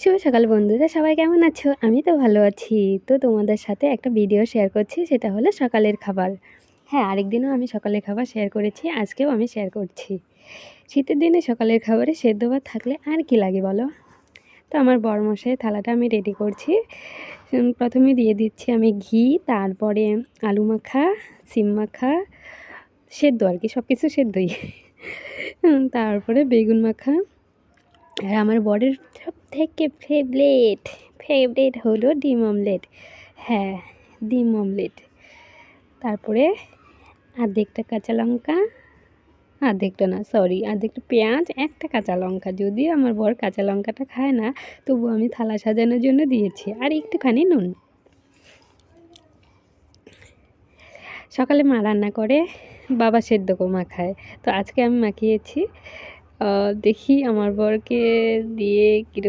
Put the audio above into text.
শুভ সকাল বন্ধুরা, সবাই কেমন আছো? আমি তো ভালো আছি। তো তোমাদের সাথে একটা ভিডিও শেয়ার করছি, সেটা হলো সকালের খাবার। হ্যাঁ, আরেকদিনও আমি সকালের খাবার শেয়ার করেছি, আজকেও আমি শেয়ার করছি। শীতের দিনে সকালের খাবারে সেদ্ধ ভাত থাকলে আর কি লাগে বলো? তো আমার বড়মশাইয়ের থালাটা আমি রেডি করছি। প্রথমে দিয়ে দিচ্ছি আমি ঘি, তারপরে আলু মাখা, সিম মাখা, সেদ্ধ আর কি, সব কিছু সেদ্ধই। তারপরে বেগুন মাখা। আর আমার বরের সবথেকে ফেভারিট হলো ডিম অমলেট। হ্যাঁ, ডিম অমলেট। তারপরে আর্ধেকটা কাঁচা লঙ্কা, আর্ধেকটা না সরি, আর্ধেকটা পেঁয়াজ, একটা কাঁচা লঙ্কা। যদিও আমার বর কাঁচা লঙ্কাটা খায় না, তবু আমি থালা সাজানোর জন্য দিয়েছি। আর একটুখানি নুন। সকালে মা রান্না করে, বাবা সেদ্ধ মাখায়। তো আজকে আমি মাখিয়েছি। দেখি আমার বরকে দিয়ে কীরকম